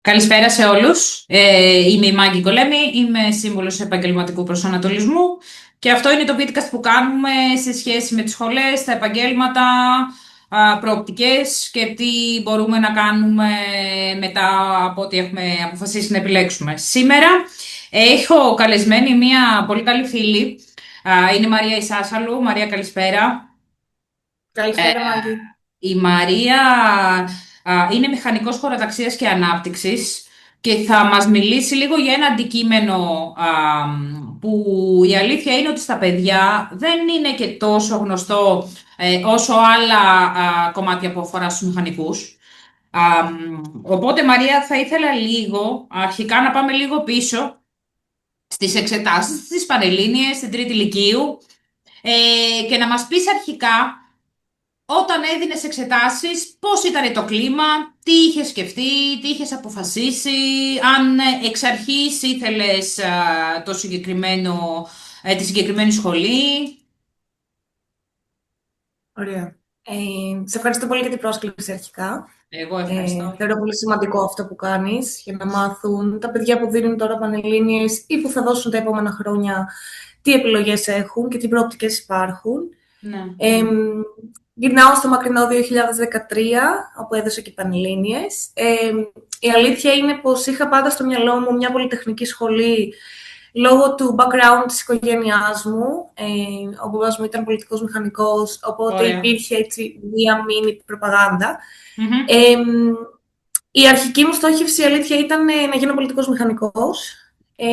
Καλησπέρα σε όλους. Είμαι η Μάγκη Κολέμη, είμαι σύμβουλος επαγγελματικού προσανατολισμού και αυτό είναι το podcast που κάνουμε σε σχέση με τις σχολές, τα επαγγέλματα, προοπτικές και τι μπορούμε να κάνουμε μετά από ό,τι έχουμε αποφασίσει να επιλέξουμε. Σήμερα έχω καλεσμένη μια πολύ καλή φίλη, είναι η Μαρία Ισάσαλου. Μαρία, καλησπέρα. Ε, Καλησπέρα, Μάγκη. η Μαρία είναι μηχανικός χωροταξίας και ανάπτυξης και θα μας μιλήσει λίγο για ένα αντικείμενο που η αλήθεια είναι ότι στα παιδιά δεν είναι και τόσο γνωστό όσο άλλα κομμάτια που αφορά στους μηχανικούς. Α, οπότε Μαρία, θα ήθελα λίγο αρχικά να πάμε λίγο πίσω στις εξετάσεις της Πανελλήνιες στην Τρίτη Λυκείου και να μας πεις αρχικά όταν έδινες εξετάσεις, πώς ήταν το κλίμα, τι είχες σκεφτεί, τι είχες αποφασίσει, αν εξ αρχής ήθελες το συγκεκριμένο, τη συγκεκριμένη σχολή. Ωραία. Σε ευχαριστώ πολύ για την πρόσκληση αρχικά. Εγώ ευχαριστώ. Θεωρώ πολύ σημαντικό αυτό που κάνεις για να μάθουν τα παιδιά που δίνουν τώρα Πανελλήνιες ή που θα δώσουν τα επόμενα χρόνια τι επιλογές έχουν και τι προοπτικές υπάρχουν. Ναι. Ε, Γυρνάω στο μακρινό 2013, όπου έδωσα και Πανελλήνιες. Η αλήθεια είναι πως είχα πάντα στο μυαλό μου μια πολυτεχνική σχολή λόγω του background της οικογένειάς μου. Ο μπαμπάς μου ήταν πολιτικός μηχανικός, οπότε Ωραία. υπήρχε έτσι μία μίνι προπαγάνδα. Μμμ. Ε, η αρχική μου στόχευση, η αλήθεια, ήταν να γίνω πολιτικός μηχανικός. Ε,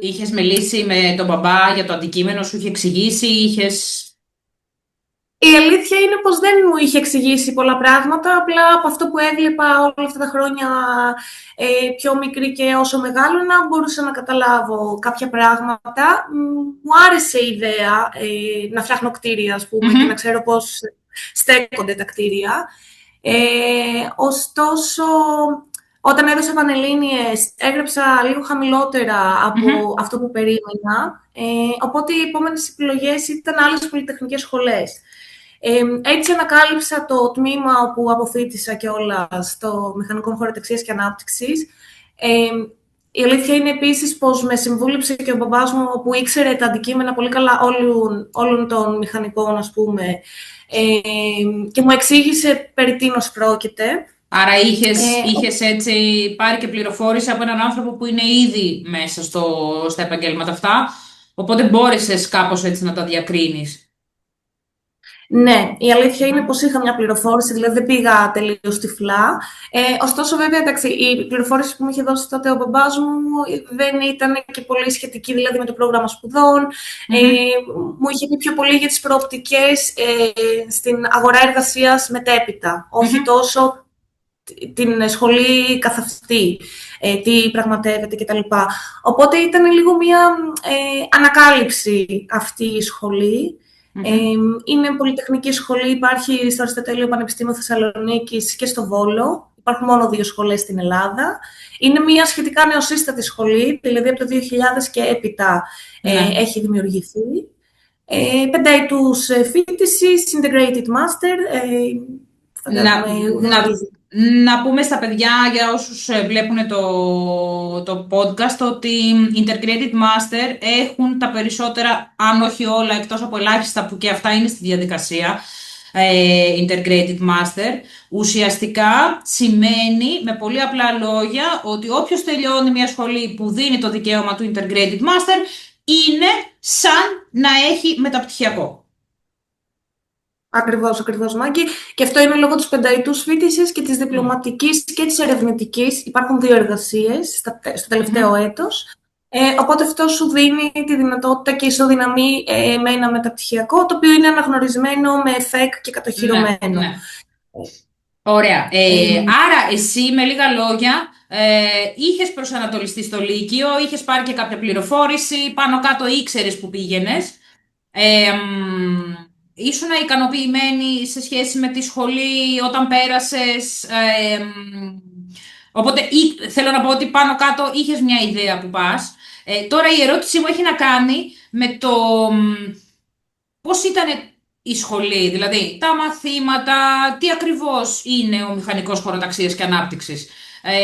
Είχες μιλήσει με τον μπαμπά για το αντικείμενο, σου είχε εξηγήσει, είχες... Η αλήθεια είναι πως δεν μου είχε εξηγήσει πολλά πράγματα, απλά από αυτό που έβλεπα όλα αυτά τα χρόνια πιο μικρή και όσο μεγάλωνα, μπορούσα να καταλάβω κάποια πράγματα. Μου άρεσε η ιδέα να φτιάχνω κτίρια, ας πούμε, και να Μμμ. ξέρω πώς στέκονται τα κτίρια. Ωστόσο, όταν έδωσα Πανελλήνιες, έγραψα λίγο χαμηλότερα από Μμμ. αυτό που περίμενα, οπότε οι επόμενες επιλογές ήταν άλλες πολυτεχνικές σχολές. Έτσι ανακάλυψα το τμήμα όπου αποφοίτησα κιόλας στο Μηχανικό Χωροταξίας και Ανάπτυξης. Η αλήθεια είναι επίσης πως με συμβούλεψε και ο μπαμπάς μου, που ήξερε τα αντικείμενα πολύ καλά όλων των μηχανικών, ας πούμε, και μου εξήγησε περί τίνος πρόκειται. Άρα είχες, Ε, είχες έτσι πάρει και πληροφόρηση από έναν άνθρωπο που είναι ήδη μέσα στα επαγγέλματα αυτά, οπότε μπόρεσες κάπως έτσι να τα διακρίνεις. Ναι, η αλήθεια είναι πως είχα μια πληροφόρηση, δηλαδή δεν πήγα τελείως τυφλά. Ωστόσο, βέβαια, εντάξει, η πληροφόρηση που μου είχε δώσει τότε ο μπαμπάς μου δεν ήταν και πολύ σχετική, δηλαδή με το πρόγραμμα σπουδών. Ε, Μμμ. Μου είχε πει πιο πολύ για τις προοπτικές στην αγορά εργασίας μετέπειτα, όχι Μμμ. τόσο την σχολή καθ' αυτή, τι πραγματεύεται κτλ. Οπότε ήταν λίγο μια ανακάλυψη αυτή η σχολή. Μμμ. Είναι πολυτεχνική σχολή, υπάρχει στο Αριστοτέλειο Πανεπιστήμιο Θεσσαλονίκης και στο Βόλο. Υπάρχουν μόνο 2 σχολές στην Ελλάδα. Είναι μια σχετικά νεοσύστατη σχολή, δηλαδή από το 2000 και έπειτα Ναι. έχει δημιουργηθεί. Πενταετούς φοιτησης, integrated master, Να, φαντάζομαι να, γνωρίζει. να πούμε στα παιδιά, για όσους βλέπουν το podcast, ότι οι Integrated Master έχουν τα περισσότερα, αν όχι όλα, εκτός από ελάχιστα που και αυτά είναι στη διαδικασία, Integrated Master. Ουσιαστικά σημαίνει με πολύ απλά λόγια ότι όποιος τελειώνει μια σχολή που δίνει το δικαίωμα του Integrated Master είναι σαν να έχει μεταπτυχιακό. Ακριβώς, ακριβώς, Μάγκη. Και αυτό είναι λόγω της πενταετούς φοιτησης και της διπλωματικής και της ερευνητικής. Υπάρχουν 2 εργασίες στο τελευταίο Μμμ. έτος. Οπότε αυτό σου δίνει τη δυνατότητα και ισοδυναμεί με ένα μεταπτυχιακό, το οποίο είναι αναγνωρισμένο με ΕΦΕΚ και Ναι, κατοχυρωμένο. ναι. Ωραία. Άρα εσύ με λίγα λόγια είχες προσανατολιστεί στο Λύκειο, είχες πάρει και κάποια πληροφόρηση, πάνω κάτω ήξερες που πήγαινες. Ήσουν ικανοποιημένη σε σχέση με τη σχολή όταν πέρασες. Οπότε θέλω να πω ότι πάνω κάτω είχες μια ιδέα που πας. Τώρα η ερώτησή μου έχει να κάνει με το πώς ήταν η σχολή, δηλαδή τα μαθήματα, τι ακριβώς είναι ο μηχανικός χωροταξίας και ανάπτυξης.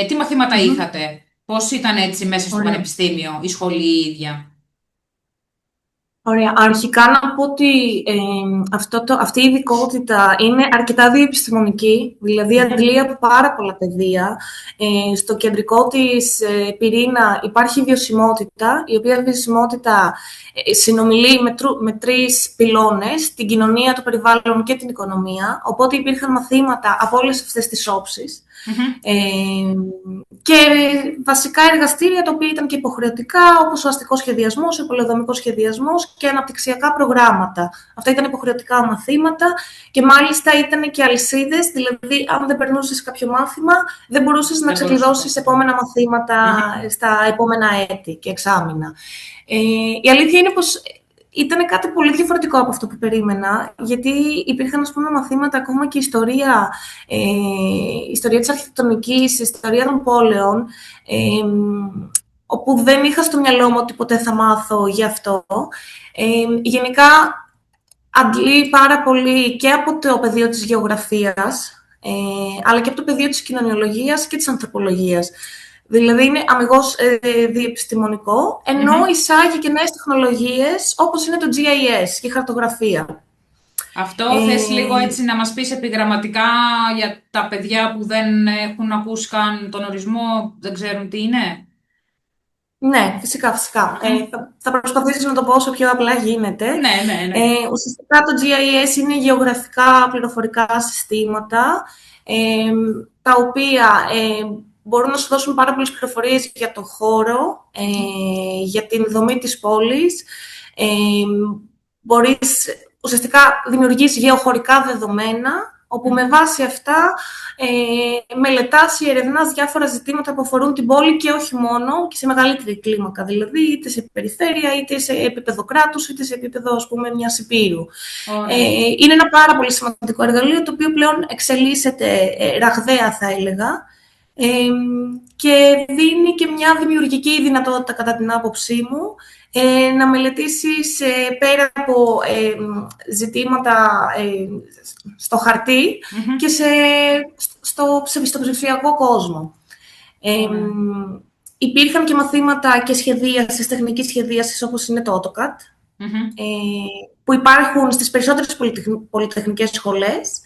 Τι μαθήματα Μμμ. είχατε, πώς ήταν έτσι μέσα στο Ωραία. πανεπιστήμιο, η σχολή η ίδια? Ωραία. Αρχικά να πω ότι αυτή η ειδικότητα είναι αρκετά διεπιστημονική, δηλαδή Μμμ. αντλεί από πάρα πολλά πεδία. Στο κεντρικό της πυρήνα υπάρχει βιωσιμότητα, η οποία βιωσιμότητα συνομιλεί με τρεις πυλώνες, την κοινωνία, το περιβάλλον και την οικονομία, οπότε υπήρχαν μαθήματα από όλες αυτές τις όψεις. Μμμ. Ε, και βασικά εργαστήρια τα οποία ήταν και υποχρεωτικά, όπως ο αστικός σχεδιασμός, ο πολεοδομικός σχεδιασμός και αναπτυξιακά προγράμματα. Αυτά ήταν υποχρεωτικά μαθήματα και μάλιστα ήταν και αλυσίδες, δηλαδή αν δεν περνούσες κάποιο μάθημα, δεν μπορούσες να Δεν μπορούσα να ξεκλειδώσεις πω. επόμενα μαθήματα Μμμ. στα επόμενα έτη και εξάμηνα. Η αλήθεια είναι πως ήταν κάτι πολύ διαφορετικό από αυτό που περίμενα, γιατί υπήρχαν, ας πούμε, μαθήματα ακόμα και ιστορία της αρχιτεκτονικής, ιστορία των πόλεων, ε, όπου δεν είχα στο μυαλό μου ότι ποτέ θα μάθω γι' αυτό. Γενικά, αντλεί πάρα πολύ και από το πεδίο της γεωγραφίας, αλλά και από το πεδίο της κοινωνιολογίας και της ανθρωπολογίας. Δηλαδή είναι αμιγώς διεπιστημονικό, ενώ Μμμ. εισάγει και νέες τεχνολογίες, όπως είναι το GIS και η χαρτογραφία. Αυτό θες λίγο Ε, έτσι να μας πεις επιγραμματικά για τα παιδιά που δεν έχουν ακούσει καν τον ορισμό, δεν ξέρουν τι είναι? ναι, φυσικά, φυσικά. Μμμ. Θα προσπαθήσω να το πω όσο πιο απλά γίνεται. Ναι, ναι, ναι. Ουσιαστικά το GIS είναι γεωγραφικά πληροφορικά συστήματα, ε, τα οποία μπορούν να σου δώσουν πάρα πολλές πληροφορίες για το χώρο, για την δομή της πόλης. Ε, μπορείς, ουσιαστικά δημιουργείς γεωχωρικά δεδομένα, όπου με βάση αυτά μελετάς ή ερευνάς διάφορα ζητήματα που αφορούν την πόλη και όχι μόνο, και σε μεγαλύτερη κλίμακα, δηλαδή είτε σε περιφέρεια, είτε σε επίπεδο κράτους, είτε σε επίπεδο, ας πούμε, μιας υπήρου. Ωραία. Είναι ένα πάρα πολύ σημαντικό εργαλείο, το οποίο πλέον εξελίσσεται ραγδαία, θα έλεγα, ε, και δίνει και μια δημιουργική δυνατότητα, κατά την άποψή μου, να μελετήσεις πέρα από ζητήματα στο χαρτί Μμμ. και στο ψηφιακό κόσμο. Ε, Ωραία. Υπήρχαν και μαθήματα και σχεδίασης, τεχνικής σχεδίασης, όπως είναι το AutoCAD, Μμμ. που υπάρχουν στις περισσότερες πολυτεχνικές σχολές,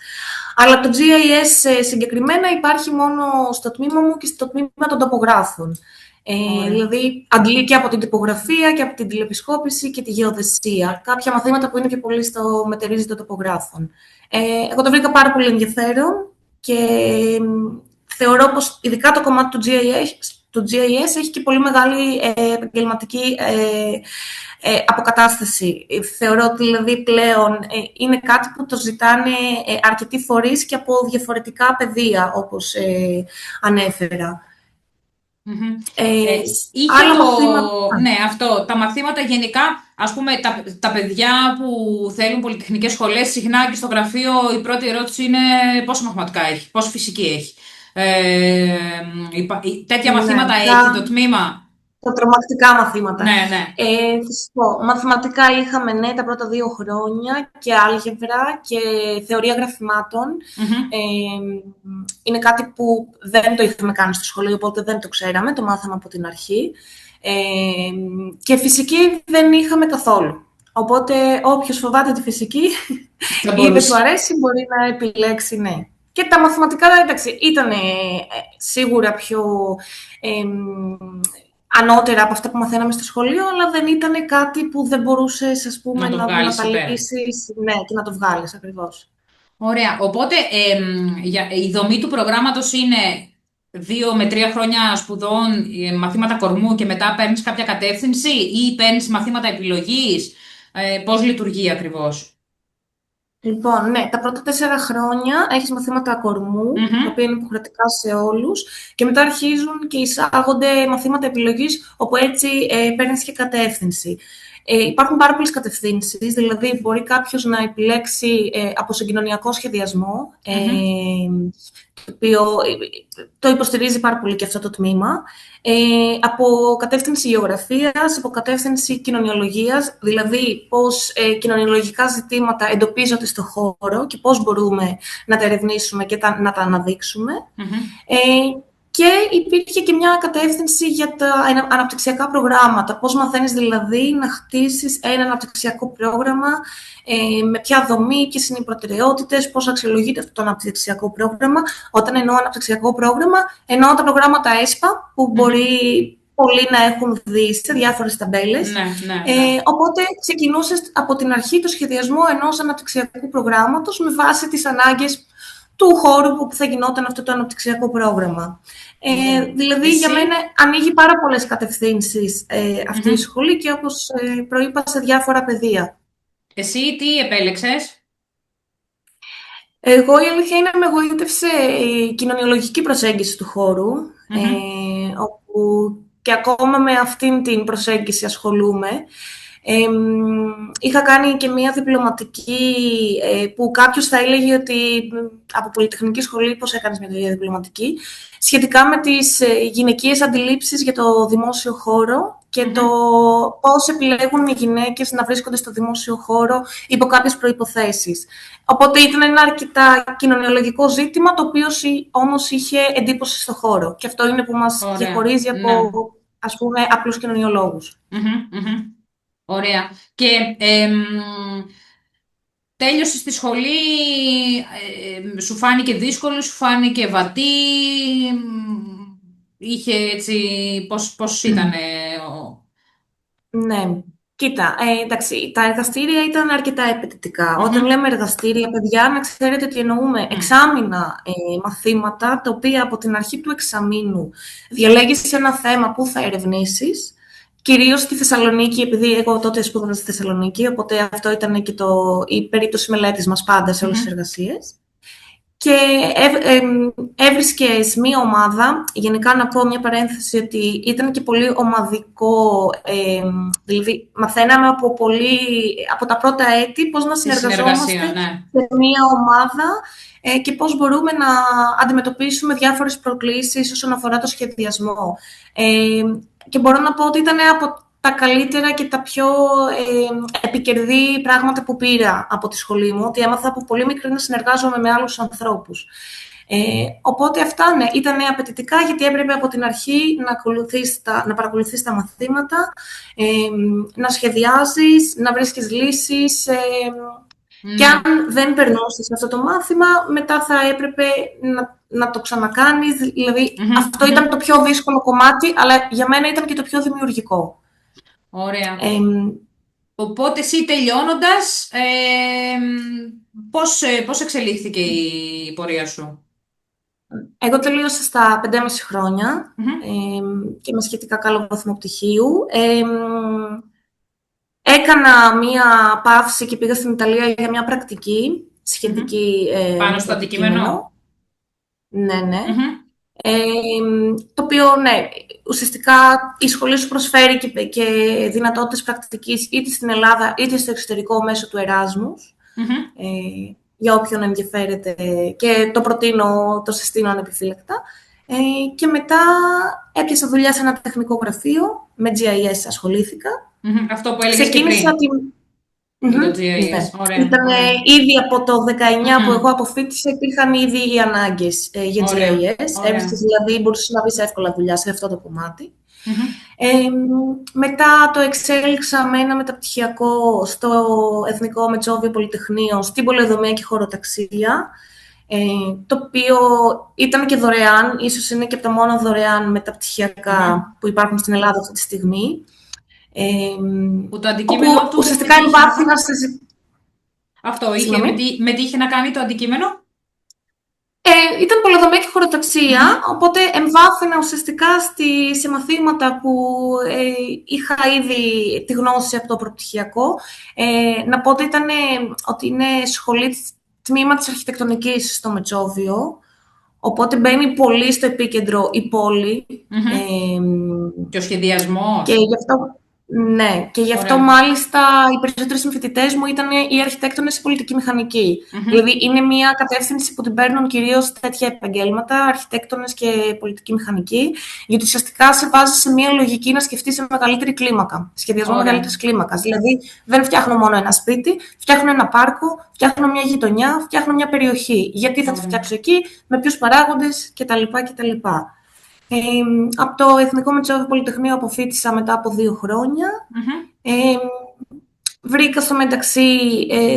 αλλά το GIS συγκεκριμένα υπάρχει μόνο στο τμήμα μου και στο τμήμα των τοπογράφων. Ωραία. Δηλαδή, αντλεί και από την τυπογραφία και από την τηλεπισκόπηση και τη γεωδεσία. Κάποια μαθήματα που είναι και πολύ στο μετερίζει των τοπογράφων. Εγώ το βρήκα πάρα πολύ ενδιαφέρον και θεωρώ πως ειδικά το κομμάτι του GIS έχει και πολύ μεγάλη επαγγελματική αποκατάσταση. Θεωρώ ότι δηλαδή πλέον είναι κάτι που το ζητάνε αρκετοί φορείς και από διαφορετικά πεδία, όπως ανέφερα. Μμμ. Ε, Είχε Άλλα το... μαθήματα. Ναι, αυτό. Τα μαθήματα γενικά, ας πούμε, τα παιδιά που θέλουν πολυτεχνικές σχολές, συχνά και στο γραφείο η πρώτη ερώτηση είναι πόσο μαθηματικά έχει, πόσο φυσική έχει. Τέτοια Ναι, μαθήματα έχει το τμήμα. τα τρομακτικά μαθήματα. Ναι, ναι. Θα σας πω, μαθηματικά είχαμε, ναι, τα πρώτα 2 χρόνια και άλγευρα και θεωρία γραφημάτων. Μμμ. Είναι κάτι που δεν το είχαμε κάνει στο σχολείο, οπότε δεν το ξέραμε, το μάθαμε από την αρχή. Και φυσική δεν είχαμε καθόλου. Οπότε όποιος φοβάται τη φυσική Θα ή δεν του μπορούσε. αρέσει μπορεί να επιλέξει, ναι. Και τα μαθηματικά, εντάξει, ήταν σίγουρα πιο ανώτερα από αυτά που μαθαίναμε στο σχολείο, αλλά δεν ήταν κάτι που δεν μπορούσες, ας πούμε, Να το να βγάλεις τα πέρα. λύσεις, ναι, και να το βγάλεις ακριβώς. Ωραία. Οπότε η δομή του προγράμματος είναι 2 με 3 χρόνια σπουδών, μαθήματα κορμού και μετά παίρνεις κάποια κατεύθυνση ή παίρνεις μαθήματα επιλογής. Πώς λειτουργεί ακριβώς? Λοιπόν, ναι, τα πρώτα 4 χρόνια έχεις μαθήματα κορμού, τα Μμμ. οποία είναι υποχρεωτικά σε όλους, και μετά αρχίζουν και εισάγονται μαθήματα επιλογής, όπου έτσι παίρνεις και κατεύθυνση. Υπάρχουν πάρα πολλές κατευθύνσεις, δηλαδή μπορεί κάποιος να επιλέξει από συγκοινωνιακό σχεδιασμό, Μμμ. το οποίο το υποστηρίζει πάρα πολύ και αυτό το τμήμα, από κατεύθυνση γεωγραφίας, από κατεύθυνση κοινωνιολογίας, δηλαδή πώς κοινωνιολογικά ζητήματα εντοπίζονται στο χώρο και πώς μπορούμε να τα ερευνήσουμε και να τα αναδείξουμε. Μμμ. Ε, Και υπήρχε και μια κατεύθυνση για τα αναπτυξιακά προγράμματα. Πώς μαθαίνεις δηλαδή να χτίσεις ένα αναπτυξιακό πρόγραμμα, με ποια δομή, ποιες είναι οι προτεραιότητες, πώς αξιολογείται αυτό το αναπτυξιακό πρόγραμμα. Όταν εννοώ αναπτυξιακό πρόγραμμα, εννοώ τα προγράμματα ΕΣΠΑ, που μπορεί πολλοί να έχουν δει σε διάφορες ταμπέλες. Οπότε ξεκινούσες από την αρχή το σχεδιασμό ενός αναπτυξιακού προγράμματος με βάση τις ανάγκες του χώρου που θα γινόταν αυτό το αναπτυξιακό πρόγραμμα. Δηλαδή, για μένα ανοίγει πάρα πολλές κατευθύνσεις αυτή η σχολή και όπως προείπα σε διάφορα πεδία. Εσύ τι επέλεξες? Εγώ η αλήθεια είναι με εγωίτευσε η κοινωνιολογική προσέγγιση του χώρου, όπου και ακόμα με αυτήν την προσέγγιση ασχολούμαι. Είχα κάνει και μία διπλωματική που κάποιος θα έλεγε ότι από πολυτεχνική σχολή πώς έκανες μια διπλωματική, σχετικά με τις γυναικείες αντιλήψεις για το δημόσιο χώρο και το πώς επιλέγουν οι γυναίκες να βρίσκονται στο δημόσιο χώρο υπό κάποιες προϋποθέσεις. Οπότε ήταν ένα αρκετά κοινωνιολογικό ζήτημα, το οποίο όμως είχε εντύπωση στο χώρο. Και αυτό είναι που μας διαχωρίζει από, ας πούμε, απλούς κοινωνιολόγους. Ωραία. Και τέλειωσες τη σχολή, σου φάνηκε δύσκολο, σου φάνηκε βατή, είχε έτσι, πώς ήτανε Ναι, κοίτα, εντάξει, τα εργαστήρια ήταν αρκετά απαιτητικά. Όταν λέμε εργαστήρια, παιδιά, να ξέρετε ότι εννοούμε εξάμηνα μαθήματα, τα οποία από την αρχή του εξαμήνου διαλέγεις ένα θέμα που θα ερευνήσεις, κυρίως στη Θεσσαλονίκη, επειδή εγώ τότε σπούδασα στη Θεσσαλονίκη, οπότε αυτό ήταν και η περίπτωση μελέτης μας πάντα σε όλες τις εργασίες. Και έβρισκες μία ομάδα, γενικά να πω μια παρένθεση ότι ήταν και πολύ ομαδικό, δηλαδή μαθαίναμε από τα πρώτα έτη πώς να συνεργαζόμαστε σε μία ομάδα και πώς μπορούμε να αντιμετωπίσουμε διάφορες προκλήσεις όσον αφορά το σχεδιασμό. Και μπορώ να πω ότι ήταν από τα καλύτερα και τα πιο επικερδή πράγματα που πήρα από τη σχολή μου, ότι έμαθα από πολύ μικρή να συνεργάζομαι με άλλους ανθρώπους. Οπότε αυτά, ναι, ήταν απαιτητικά, γιατί έπρεπε από την αρχή να παρακολουθείς τα μαθήματα, να σχεδιάζεις, να βρίσκεις λύσεις, και αν δεν περνούσες αυτό το μάθημα, μετά θα έπρεπε να το ξανακάνεις. Δηλαδή, αυτό ήταν το πιο δύσκολο κομμάτι, αλλά για μένα ήταν και το πιο δημιουργικό. Ωραία. Οπότε εσύ τελειώνοντας, πώς εξελίχθηκε η πορεία σου? Εγώ τελείωσα στα 5,5 χρόνια και με σχετικά καλό βαθμό πτυχίου. Έκανα μία παύση και πήγα στην Ιταλία για μια πρακτική σχετική. Πάνω στο αντικείμενο. Ναι. Το οποίο, ναι, ουσιαστικά η σχολή σου προσφέρει και δυνατότητες πρακτικής είτε στην Ελλάδα είτε στο εξωτερικό μέσω του Εράσμους, για όποιον ενδιαφέρεται, και το προτείνω, το συστήνω ανεπιφύλακτα. Και μετά έπιασα δουλειά σε ένα τεχνικό γραφείο, με GIS ασχολήθηκα. Αυτό που έλεγες και πριν. Το GIS. Ωραία. Ήταν ήδη από το 19 που εγώ αποφοίτησα, υπήρχαν ήδη οι ανάγκες για GIS. Έβρισκες δηλαδή, μπορούσες να βρεις εύκολα δουλειά σε αυτό το κομμάτι. Μετά το εξέλιξα με ένα μεταπτυχιακό στο Εθνικό Μετσόβιο Πολυτεχνείο, στην πολεοδομία και χωροταξία, το οποίο ήταν και δωρεάν, ίσως είναι και από τα μόνο δωρεάν μεταπτυχιακά που υπάρχουν στην Ελλάδα αυτή τη στιγμή. Που το αντικείμενο του ουσιαστικά εμβάθυνα Αυτό είχε, με τι είχε να κάνει το αντικείμενο? Ήταν πολεοδομία και χωροταξία, οπότε εμβάθυνα ουσιαστικά σε μαθήματα που είχα ήδη τη γνώση από το προπτυχιακό. Να πω ότι είναι σχολή τμήμα της αρχιτεκτονικής στο Μετσόβιο, οπότε μπαίνει πολύ στο επίκεντρο η πόλη. Και ο σχεδιασμός. Και γι' αυτό... Ναι, και γι' αυτό μάλιστα οι περισσότεροι συμφοιτητές μου ήταν οι αρχιτέκτονες σε πολιτική μηχανική. Δηλαδή είναι μια κατεύθυνση που την παίρνουν κυρίως τέτοια επαγγέλματα, αρχιτέκτονες και πολιτική μηχανική, γιατί ουσιαστικά σε βάζει σε μια λογική να σκεφτείς σε μεγαλύτερη κλίμακα, σχεδιασμό μεγαλύτερης κλίμακας. Δηλαδή δεν φτιάχνω μόνο ένα σπίτι, φτιάχνω ένα πάρκο, φτιάχνω μια γειτονιά, φτιάχνω μια περιοχή. Γιατί θα τη φτιάξω εκεί, με ποιους παράγοντες κτλ. Από το Εθνικό Μετσόβιο Πολυτεχνείο αποφοίτησα μετά από 2 χρόνια. Ε, Βρήκα στο μεταξύ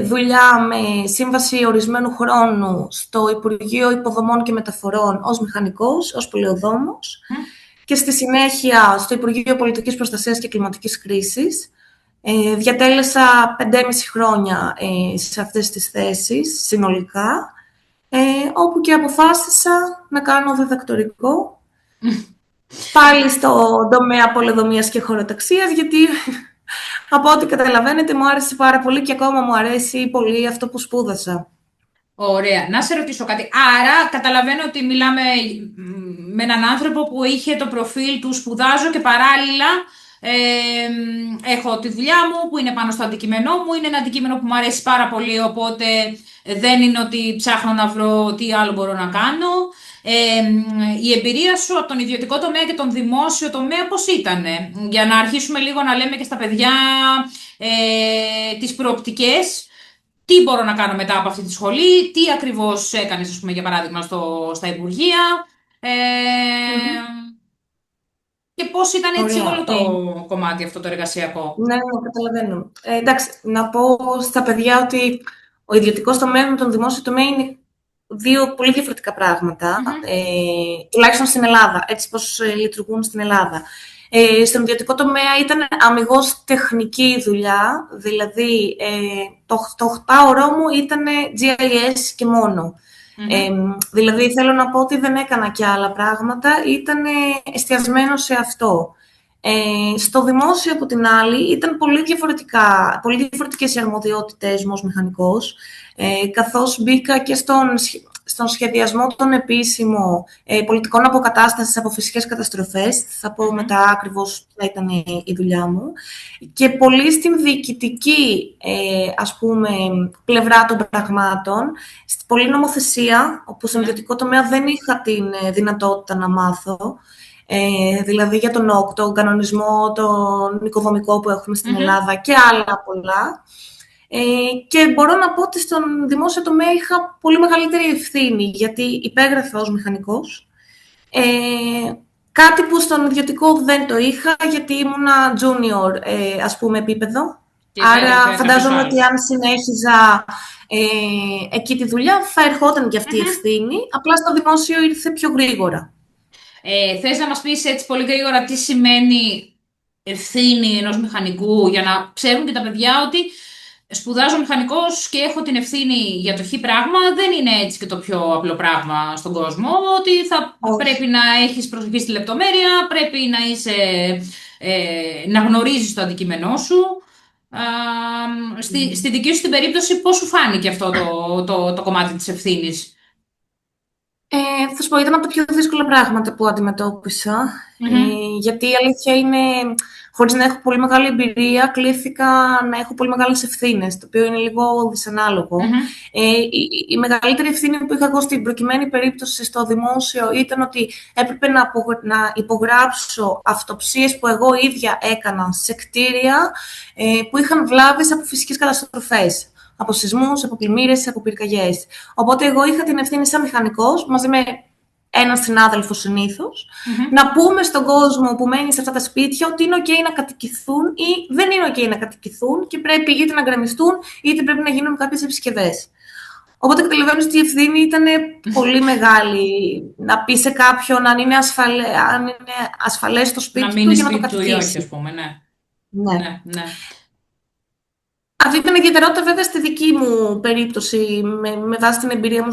δουλειά με σύμβαση ορισμένου χρόνου στο Υπουργείο Υποδομών και Μεταφορών ως μηχανικός, ως πολεοδόμος και στη συνέχεια στο Υπουργείο Πολιτικής Προστασίας και Κλιματικής Κρίσης. Διατέλεσα 5,5 χρόνια σε αυτές τις θέσεις συνολικά, όπου και αποφάσισα να κάνω διδακτορικό πάλι στον τομέα πολεοδομίας και χωροταξίας, γιατί από ό,τι καταλαβαίνετε μου άρεσε πάρα πολύ και ακόμα μου αρέσει πολύ αυτό που σπούδασα. Ωραία. Να σε ρωτήσω κάτι. Άρα, καταλαβαίνω ότι μιλάμε με έναν άνθρωπο που είχε το προφίλ του σπουδάζω και παράλληλα έχω τη δουλειά μου που είναι πάνω στο αντικείμενό μου. Είναι ένα αντικείμενο που μου αρέσει πάρα πολύ, οπότε δεν είναι ότι ψάχνω να βρω τι άλλο μπορώ να κάνω. Η εμπειρία σου από τον ιδιωτικό τομέα και τον δημόσιο τομέα πώς ήτανε? Για να αρχίσουμε λίγο να λέμε και στα παιδιά τις προοπτικές. Τι μπορώ να κάνω μετά από αυτή τη σχολή, τι ακριβώς έκανες, ας πούμε, για παράδειγμα, στα Υπουργεία ε, και πώς ήταν έτσι Ωραία. όλο το κομμάτι αυτό το εργασιακό. Ναι, ναι, καταλαβαίνω. Εντάξει, να πω στα παιδιά ότι ο ιδιωτικός τομέας με τον δημόσιο τομέα είναι 2 πολύ διαφορετικά πράγματα, Μμμ. τουλάχιστον στην Ελλάδα, έτσι πώς λειτουργούν στην Ελλάδα. Στον ιδιωτικό τομέα ήταν αμιγώς τεχνική δουλειά, δηλαδή το 8ωρό μου ήταν GIS και μόνο. Δηλαδή θέλω να πω ότι δεν έκανα και άλλα πράγματα, ήταν εστιασμένο σε αυτό. Στο δημόσιο, από την άλλη, ήταν πολύ διαφορετικές οι αρμοδιότητες μου ως μηχανικός, καθώς μπήκα και στον σχεδιασμό των επίσημων πολιτικών αποκατάστασης από φυσικές καταστροφές. Θα πω μετά ακριβώς ποια ήταν η δουλειά μου. Και πολύ στην διοικητική, ας πούμε, πλευρά των πραγμάτων, πολλή νομοθεσία, όπου στον ιδιωτικό τομέα δεν είχα την δυνατότητα να μάθω. Δηλαδή για τον ΟΚ, τον κανονισμό, τον οικοδομικό που έχουμε στην Ελλάδα και άλλα πολλά. Και μπορώ να πω ότι στον δημόσιο τομέα είχα πολύ μεγαλύτερη ευθύνη, γιατί υπέγραφα ως μηχανικός. Κάτι που στον ιδιωτικό δεν το είχα, γιατί ήμουνα junior, ας πούμε, επίπεδο. Άρα φαντάζομαι ότι αν συνέχιζα εκεί τη δουλειά θα ερχόταν και αυτή η ευθύνη, απλά στο δημόσιο ήρθε πιο γρήγορα. Θες να μας πεις έτσι πολύ γρήγορα τι σημαίνει ευθύνη ενός μηχανικού, για να ξέρουν και τα παιδιά ότι σπουδάζω μηχανικός και έχω την ευθύνη για το χ πράγμα? Δεν είναι έτσι και το πιο απλό πράγμα στον κόσμο, ότι θα πρέπει να έχεις προσοχή στη λεπτομέρεια, πρέπει να είσαι, να γνωρίζεις το αντικείμενό σου. Στη δική σου την περίπτωση πώς σου φάνηκε αυτό το κομμάτι της ευθύνης? Θα σου πω, ήταν από τα πιο δύσκολα πράγματα που αντιμετώπισα. Γιατί η αλήθεια είναι, χωρίς να έχω πολύ μεγάλη εμπειρία, κλήθηκα να έχω πολύ μεγάλες ευθύνες, το οποίο είναι λίγο δυσανάλογο. Η μεγαλύτερη ευθύνη που είχα εγώ στην προκειμένη περίπτωση στο δημόσιο ήταν ότι έπρεπε να υπογράψω αυτοψίες που εγώ ίδια έκανα σε κτίρια που είχαν βλάβες από φυσικές καταστροφές. Από σεισμούς, από πλημμύρες, από πυρκαγιές. Οπότε εγώ είχα την ευθύνη σαν μηχανικός, μαζί με έναν συνάδελφο συνήθως, να πούμε στον κόσμο που μένει σε αυτά τα σπίτια ότι είναι ok να κατοικηθούν ή δεν είναι ok να κατοικηθούν και πρέπει είτε να γκρεμιστούν είτε πρέπει να γίνουν κάποιες επισκευές. Οπότε καταλαβαίνω ότι η ευθύνη ήταν πολύ μεγάλη. Να πει σε κάποιον αν είναι ασφαλές το σπίτι του για να το κατοικήσει. Ή όχι, ας πούμε, ναι. Ναι. Αυτή ήταν η ιδιαιτερότητα βέβαια στη δική μου περίπτωση, με βάση την εμπειρία μου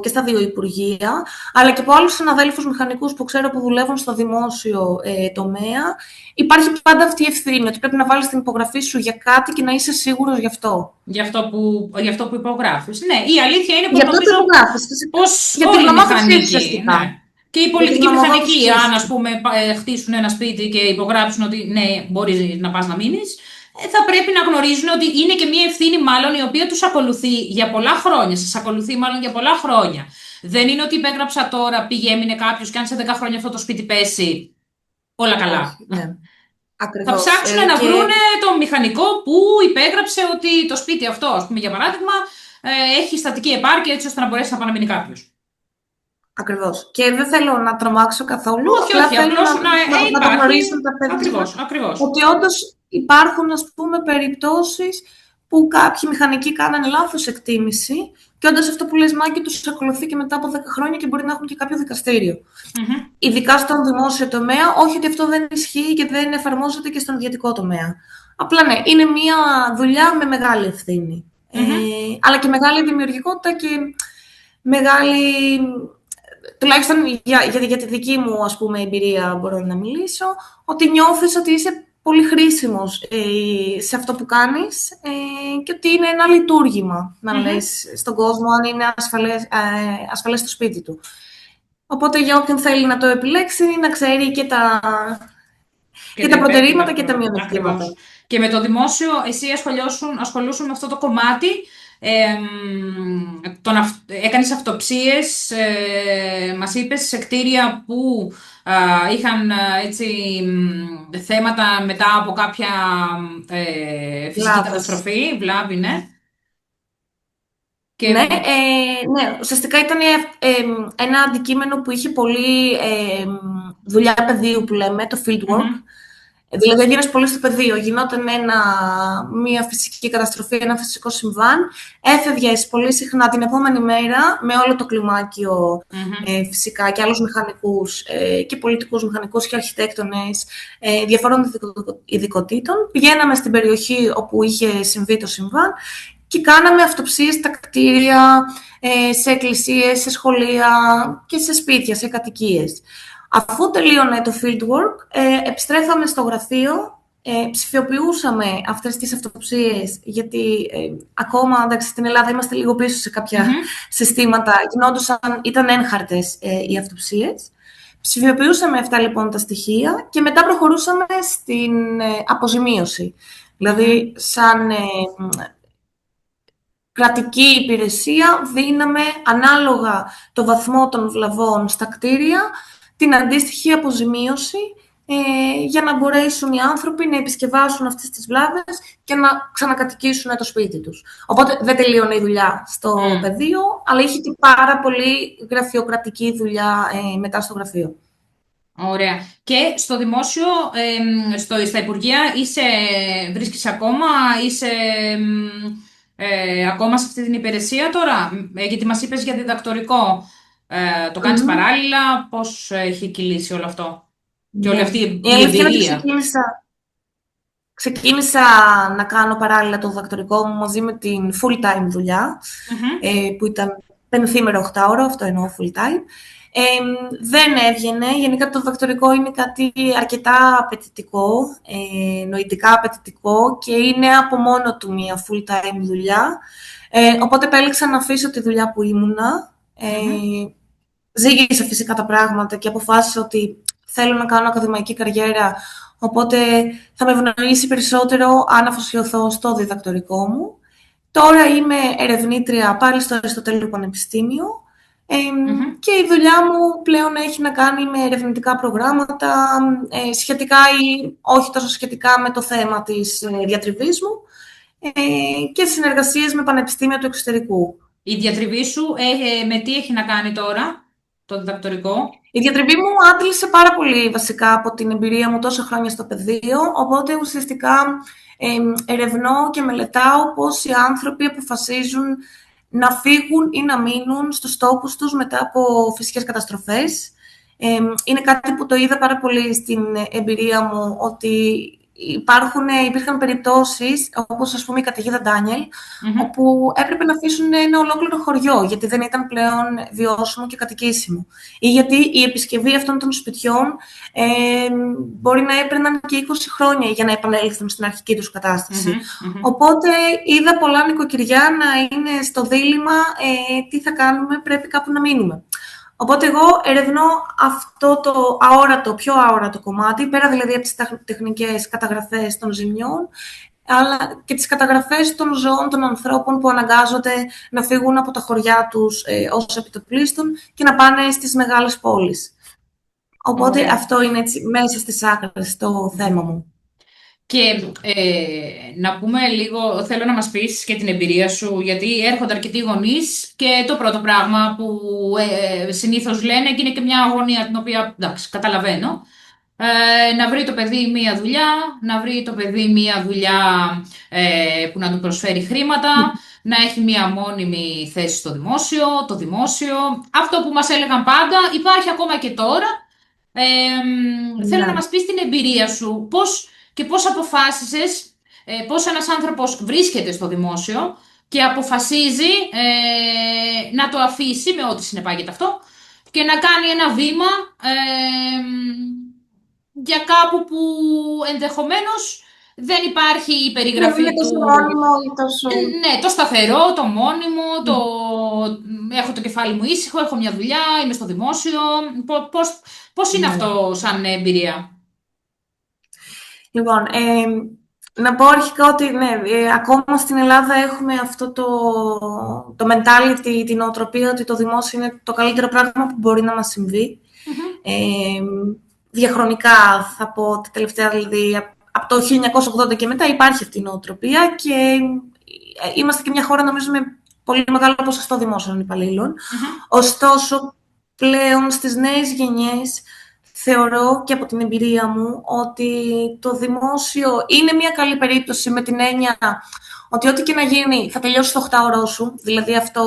και στα 2 υπουργεία, αλλά και από άλλους συναδέλφους μηχανικούς που ξέρω που δουλεύουν στο δημόσιο τομέα. Υπάρχει πάντα αυτή η ευθύνη, ότι πρέπει να βάλεις την υπογραφή σου για κάτι και να είσαι σίγουρος γι' αυτό. Γι' αυτό που υπογράφεις. Ναι, η αλήθεια είναι πως νομίζω πως για όλοι την οι μηχανικοί, ναι. Και οι πολιτικοί μηχανικοί, αν ας πούμε χτίσουν ένα σπίτι και υπογράψουν ότι ναι, μπορείς να πας να μείνεις, θα πρέπει να γνωρίζουν ότι είναι και μια ευθύνη μάλλον η οποία τους ακολουθεί για πολλά χρόνια. Σας ακολουθεί μάλλον για πολλά χρόνια. Δεν είναι ότι υπέγραψα τώρα, πήγε, έμεινε κάποιος και αν σε 10 χρόνια αυτό το σπίτι πέσει, όλα καλά. Ναι. Θα ψάξουν να βρούνε τον μηχανικό που υπέγραψε ότι το σπίτι αυτό, ας πούμε, για παράδειγμα, έχει στατική επάρκεια έτσι ώστε να μπορέσει να πάει να μείνει κάποιος. Ακριβώς. Και δεν θέλω να τρομάξω καθόλου, Όχι, απλά όχι, θέλω απλώς να το υπάρχει. γνωρίσουν τα παιδιά, Ακριβώς, ακριβώς. ότι όντως υπάρχουν, ας πούμε, περιπτώσεις που κάποιοι μηχανικοί κάνανε λάθος εκτίμηση και όντως αυτό που λες, Μάκη, τους ακολουθεί και μετά από 10 χρόνια και μπορεί να έχουν και κάποιο δικαστήριο. Μμμ, Ειδικά στον δημόσιο τομέα, όχι ότι αυτό δεν ισχύει και δεν εφαρμόζεται και στον ιδιωτικό τομέα. Απλά ναι, είναι μια δουλειά με μεγάλη ευθύνη. μμμ. Αλλά και μεγάλη δημιουργικότητα και μεγάλη, τουλάχιστον για τη δική μου, ας πούμε, εμπειρία μπορώ να μιλήσω, ότι νιώθεις ότι είσαι πολύ χρήσιμος σε αυτό που κάνεις και ότι είναι ένα λειτουργήμα να Μμμ. λες στον κόσμο αν είναι ασφαλές στο σπίτι του. Οπότε για όποιον θέλει να το επιλέξει, να ξέρει Και και τα τα υπέρ και τα προτερήματα και τα προ. μειονεκτήματα. Ακριβώς. Και με το δημόσιο, εσύ ασχολούσουν με αυτό το κομμάτι. Έκανες αυτοψίες, μας είπες, σε κτίρια που είχαν έτσι θέματα μετά από κάποια φυσική Βλάβες. καταστροφή, βλάβη, ναι. Και, Ναι, ναι, ουσιαστικά ήταν ένα αντικείμενο που είχε πολύ δουλειά πεδίου που λέμε, το field work. μμμ, Δηλαδή έγινες πολύ στο πεδίο, γινόταν μια φυσική καταστροφή, ένα φυσικό συμβάν, έφευγες πολύ συχνά την επόμενη μέρα με όλο το κλιμάκιο μμμ, φυσικά και άλλους μηχανικούς και πολιτικούς μηχανικούς και αρχιτέκτονες διαφορών ειδικοτήτων. Πηγαίναμε στην περιοχή όπου είχε συμβεί το συμβάν και κάναμε αυτοψίες στα κτίρια, σε εκκλησίες, σε σχολεία και σε σπίτια, σε κατοικίες. Αφού τελείωνε το fieldwork, επιστρέφαμε στο γραφείο, ψηφιοποιούσαμε αυτές τις αυτοψίες, γιατί ακόμα, εντάξει, στην Ελλάδα είμαστε λίγο πίσω σε κάποια μμμ. συστήματα, ήταν έγχαρτες οι αυτοψίες. Ψηφιοποιούσαμε αυτά λοιπόν τα στοιχεία και μετά προχωρούσαμε στην αποζημίωση. Δηλαδή, σαν κρατική υπηρεσία δίναμε ανάλογα το βαθμό των βλαβών στα κτίρια την αντίστοιχη αποζημίωση για να μπορέσουν οι άνθρωποι να επισκευάσουν αυτές τις βλάβες και να ξανακατοικήσουν το σπίτι τους. Οπότε δεν τελείωνε η δουλειά στο Μμ. πεδίο, αλλά είχε και πάρα πολύ γραφειοκρατική δουλειά μετά στο γραφείο. Ωραία. Και στο δημόσιο, στα Υπουργεία, βρίσκεις ακόμα, είσαι ακόμα σε αυτή την υπηρεσία τώρα, γιατί μας είπες για διδακτορικό. Το κάνεις Μμμ. παράλληλα, πώς έχει κυλήσει όλο αυτό και όλη Ναι. αυτή Η η αλήθεια είναι ότι εμπειρία. ξεκίνησα να κάνω παράλληλα το διδακτορικό μου μαζί με την full-time δουλειά, Μμμ, που ήταν πενθήμερο 8ωρο, αυτό εννοώ full-time. Ε, δεν έβγαινε. Γενικά το διδακτορικό είναι κάτι αρκετά απαιτητικό, νοητικά απαιτητικό και είναι από μόνο του μια full-time δουλειά. Οπότε επέλεξα να αφήσω τη δουλειά που ήμουνα. μμμ. Ζήγησα φυσικά τα πράγματα και αποφάσισα ότι θέλω να κάνω ακαδημαϊκή καριέρα, οπότε θα με ευνοήσει περισσότερο αν αφοσιωθώ στο διδακτορικό μου. Τώρα είμαι ερευνήτρια πάλι στο Αριστοτέλειο Πανεπιστήμιο Μμμ. και η δουλειά μου πλέον έχει να κάνει με ερευνητικά προγράμματα, σχετικά ή όχι τόσο σχετικά με το θέμα της διατριβής μου και συνεργασίες με πανεπιστήμια του εξωτερικού. Η διατριβή σου με τι έχει να κάνει τώρα, το διδακτορικό. Η διατριβή μου άντλησε πάρα πολύ βασικά από την εμπειρία μου τόσα χρόνια στο πεδίο, οπότε ουσιαστικά ερευνώ και μελετάω πώς οι άνθρωποι αποφασίζουν να φύγουν ή να μείνουν στους τόπους τους μετά από φυσικές καταστροφές. Είναι κάτι που το είδα πάρα πολύ στην εμπειρία μου, ότι υπήρχαν περιπτώσεις, όπως ας πούμε η καταιγίδα Ντάνιελ, Μμμ. όπου έπρεπε να αφήσουν ένα ολόκληρο χωριό, γιατί δεν ήταν πλέον βιώσιμο και κατοικήσιμο. Ή γιατί η επισκευή αυτών των σπιτιών μπορεί να έπαιρναν και 20 χρόνια για να επανέλθουν στην αρχική τους κατάσταση. Μμμ. Μμμ. Οπότε είδα πολλά νοικοκυριά να είναι στο δίλημμα τι θα κάνουμε, πρέπει κάπου να μείνουμε. Οπότε εγώ ερευνώ αυτό το πιο αόρατο κομμάτι, πέρα δηλαδή από τις τεχνικές καταγραφές των ζημιών, αλλά και τις καταγραφές των ζώων, των ανθρώπων που αναγκάζονται να φύγουν από τα χωριά τους ως επιτοπλίστων και να πάνε στις μεγάλες πόλεις. Οπότε Ωραία. αυτό είναι έτσι, μέσα στις άκρες το θέμα μου. Και να πούμε λίγο, θέλω να μας πεις και την εμπειρία σου, γιατί έρχονται αρκετοί γονείς και το πρώτο πράγμα που συνήθως λένε, και είναι και μια αγωνία την οποία, εντάξει, καταλαβαίνω, να βρει το παιδί μία δουλειά, να βρει το παιδί μία δουλειά που να του προσφέρει χρήματα, να έχει μία μόνιμη θέση στο δημόσιο, το δημόσιο. Αυτό που μας έλεγαν πάντα υπάρχει ακόμα και τώρα. Θέλω να Ναι. μας πεις την εμπειρία σου, πώς και πώς αποφάσισες, πώς ένας άνθρωπος βρίσκεται στο δημόσιο και αποφασίζει να το αφήσει με ό,τι συνεπάγεται αυτό και να κάνει ένα βήμα ε, για κάπου που ενδεχομένως δεν υπάρχει η Δεν είναι περιγραφή του. τόσο μόνιμο ή τόσο. Ναι, το σταθερό, το μόνιμο, το έχω το κεφάλι μου ήσυχο, έχω μια δουλειά, είμαι στο δημόσιο. Πώς είναι Ναι. αυτό σαν εμπειρία? Λοιπόν, να πω αρχικά ότι ναι, ακόμα στην Ελλάδα έχουμε αυτό το mentality, την νοοτροπία ότι το δημόσιο είναι το καλύτερο πράγμα που μπορεί να μας συμβεί. Μμμ. Ε, Διαχρονικά θα πω, τα τελευταία δηλαδή, από το 1980 και μετά υπάρχει αυτή η νοοτροπία και είμαστε και μια χώρα νομίζω με πολύ μεγάλο ποσοστό δημόσιων υπαλλήλων. Μμμ. Ωστόσο, πλέον στις νέες γενιές θεωρώ και από την εμπειρία μου ότι το δημόσιο είναι μια καλή περίπτωση με την έννοια ότι ό,τι και να γίνει θα τελειώσει το 8ωρό σου, δηλαδή αυτό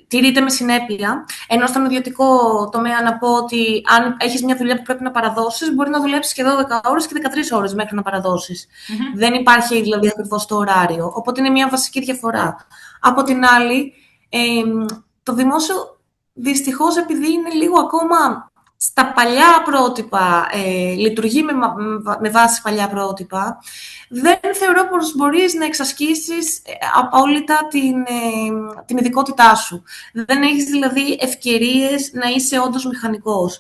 τηρείται με συνέπεια. Ενώ στον ιδιωτικό τομέα να πω ότι αν έχεις μια δουλειά που πρέπει να παραδώσεις, μπορεί να δουλέψεις και 12 ώρες και 13 ώρες μέχρι να παραδώσεις. Μμμ. Δεν υπάρχει δηλαδή ακριβώς το ωράριο. Οπότε είναι μια βασική διαφορά. Από την άλλη, ε, το δημόσιο δυστυχώς επειδή είναι λίγο ακόμα στα παλιά πρότυπα, λειτουργεί με βάση παλιά πρότυπα, δεν θεωρώ πως μπορείς να εξασκήσεις απόλυτα την ειδικότητά σου. Δεν έχεις δηλαδή ευκαιρίες να είσαι όντως μηχανικός.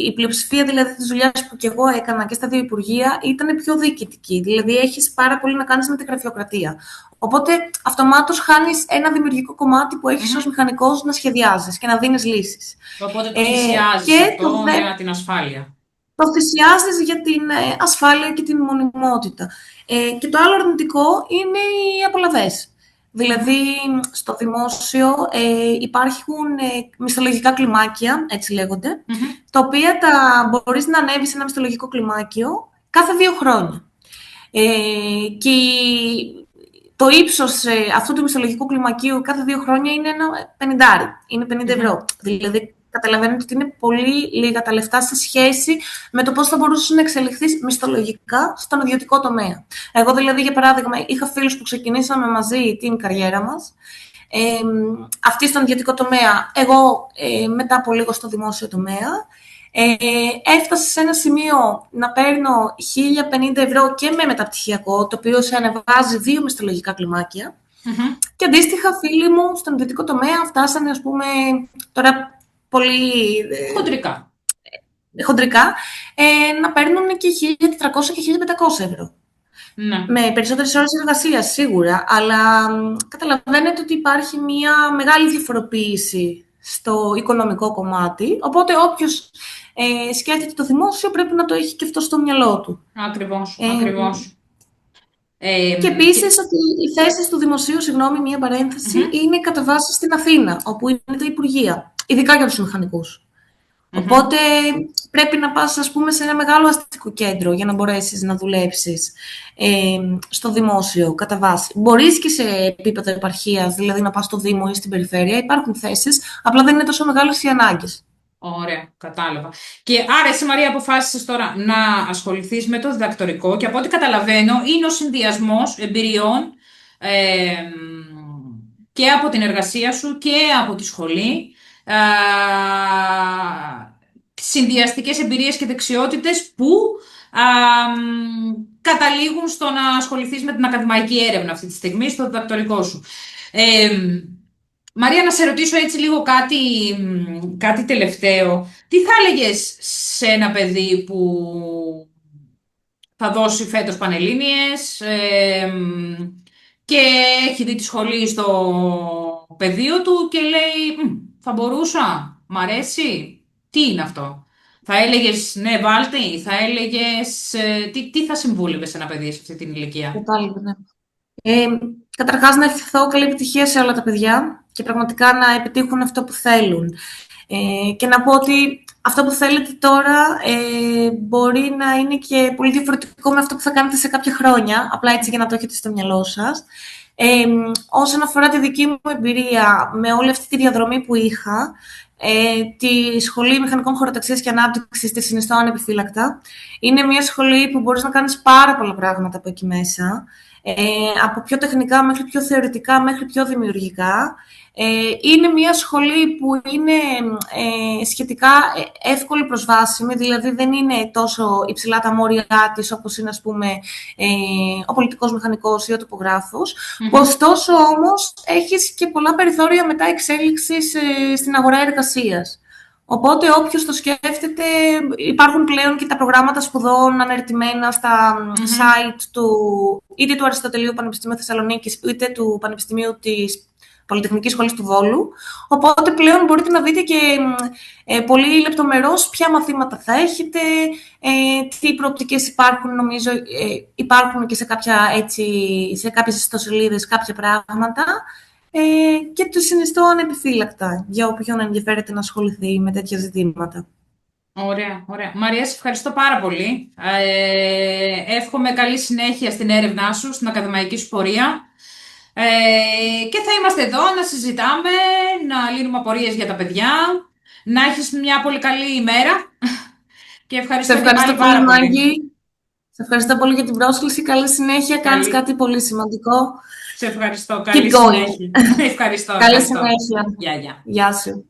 Η πλειοψηφία δηλαδή της δουλειάς που και εγώ έκανα και στα δύο υπουργεία ήταν πιο διοικητική. Δηλαδή έχεις πάρα πολύ να κάνεις με τη γραφειοκρατία. Οπότε αυτομάτως χάνεις ένα δημιουργικό κομμάτι που έχεις ως Μμμ. μηχανικός να σχεδιάζεις και να δίνεις λύσεις. Οπότε το θυσιάζεις Και αυτό για την ασφάλεια. το θυσιάζεις για την ασφάλεια και την μονιμότητα. Και το άλλο αρνητικό είναι οι απολαβές. Μμμ. Δηλαδή, στο δημόσιο υπάρχουν μισθολογικά κλιμάκια, έτσι λέγονται, Μμμ. τα οποία μπορείς να ανέβεις σε ένα μισθολογικό κλιμάκιο κάθε 2 χρόνια. Και το ύψος αυτού του μισθολογικού κλιμακίου κάθε 2 χρόνια είναι ένα 50, είναι 50 Μμμ. ευρώ. Δηλαδή, καταλαβαίνετε ότι είναι πολύ λίγα τα λεφτά σε σχέση με το πώς θα μπορούσες να εξελιχθείς μισθολογικά στον ιδιωτικό τομέα. Εγώ δηλαδή, για παράδειγμα, είχα φίλους που ξεκινήσαμε μαζί την καριέρα μας, αυτοί στον ιδιωτικό τομέα, εγώ μετά από λίγο στο δημόσιο τομέα. Έφτασε σε ένα σημείο να παίρνω 1.050 ευρώ και με μεταπτυχιακό, το οποίο σε ανεβάζει 2 μισθολογικά κλιμάκια. Μμμ. Και αντίστοιχα, φίλοι μου στον ιδιωτικό τομέα φτάσανε, ας πούμε, τώρα πολύ Χοντρικά. χοντρικά, να παίρνουν και 1.400 και 1.500 ευρώ. Ναι. Με περισσότερες ώρες εργασίας, σίγουρα, αλλά καταλαβαίνετε ότι υπάρχει μια μεγάλη διαφοροποίηση στο οικονομικό κομμάτι, οπότε όποιος σκέφτεται το δημόσιο πρέπει να το έχει και αυτό στο μυαλό του. Ακριβώς, Ε, ακριβώς. και Και... επίσης ότι οι θέσεις του δημοσίου, συγγνώμη, μια παρένθεση, Μμμ. είναι κατά βάση στην Αθήνα, όπου είναι τα υπουργεία, ειδικά για τους μηχανικούς. Μμμ. Οπότε πρέπει να πας, ας πούμε, σε ένα μεγάλο αστικό κέντρο για να μπορέσεις να δουλέψεις στο δημόσιο κατά βάση. Μπορείς και σε επίπεδο επαρχίας, δηλαδή να πας στο Δήμο ή στην περιφέρεια, υπάρχουν θέσεις, απλά δεν είναι τόσο μεγάλες οι ανάγκες. Ωραία, κατάλαβα. Και άρα εσύ, Μαρία, αποφάσισες τώρα να ασχοληθείς με το διδακτορικό και από ό,τι καταλαβαίνω είναι ο συνδυασμός εμπειριών ε, και από την εργασία σου και από τη σχολή, συνδυαστικές εμπειρίες και δεξιότητες που α, καταλήγουν στο να ασχοληθείς με την ακαδημαϊκή έρευνα αυτή τη στιγμή στο διδακτορικό σου. Ε, Μαρία, να σε ρωτήσω έτσι λίγο κάτι τελευταίο. Τι θα έλεγες σε ένα παιδί που θα δώσει φέτος Πανελλήνιες και έχει δει τη σχολή στο πεδίο του και λέει θα μπορούσα, μ' αρέσει, τι είναι αυτό? Θα έλεγες ναι, βάλτε, θα έλεγες τι θα συμβούλευες σε ένα παιδί σε αυτή την ηλικία. Κατάλαβα, ναι. Ε, Καταρχάς, να ευχηθώ καλή επιτυχία σε όλα τα παιδιά και πραγματικά να επιτύχουν αυτό που θέλουν. Και να πω ότι αυτό που θέλετε τώρα μπορεί να είναι και πολύ διαφορετικό με αυτό που θα κάνετε σε κάποια χρόνια, απλά έτσι για να το έχετε στο μυαλό σας. Όσον αφορά τη δική μου εμπειρία με όλη αυτή τη διαδρομή που είχα, τη Σχολή Μηχανικών Χωροταξίας και Ανάπτυξης τη συνιστώ ανεπιφύλακτα. Είναι μια σχολή που μπορείς να κάνεις πάρα πολλά πράγματα από εκεί μέσα, από πιο τεχνικά μέχρι πιο θεωρητικά, μέχρι πιο δημιουργικά. Είναι μια σχολή που είναι σχετικά εύκολη προσβάσιμη, δηλαδή δεν είναι τόσο υψηλά τα μόρια της όπως είναι, ας πούμε, ο πολιτικός μηχανικός ή ο τοπογράφος. Ωστόσο όμως έχεις και πολλά περιθώρια μετά εξέλιξης στην αγορά εργασίας. Οπότε όποιος το σκέφτεται, υπάρχουν πλέον και τα προγράμματα σπουδών αναρτημένα στα site είτε του Αριστοτελείου Πανεπιστημίου Θεσσαλονίκης είτε του Πανεπιστημίου της Πολυτεχνικής Σχολής του Βόλου. Οπότε πλέον μπορείτε να δείτε και πολύ λεπτομερώς ποια μαθήματα θα έχετε, τι προοπτικές υπάρχουν, νομίζω υπάρχουν και σε κάποιες ιστοσελίδες κάποια πράγματα. Και του συνιστώ ανεπιφύλακτα για όποιον ενδιαφέρεται να ασχοληθεί με τέτοια ζητήματα. Ωραία, ωραία. Μαρία, σε ευχαριστώ πάρα πολύ. Εύχομαι καλή συνέχεια στην έρευνά σου, στην ακαδημαϊκή σου πορεία. Και θα είμαστε εδώ να συζητάμε, να λύνουμε απορίες για τα παιδιά, να έχεις μια πολύ καλή ημέρα. Και ευχαριστώ, Σε ευχαριστώ πάρα πολύ, πολύ. Μάγκη. Σε ευχαριστώ πολύ για την πρόσκληση. Καλή συνέχεια. Κάνεις κάτι πολύ σημαντικό. Σε ευχαριστώ. Καλή Keep going. συνέχεια. Ευχαριστώ. Καλή Ευχαριστώ. συνέχεια. Γεια, γεια. Γεια σου.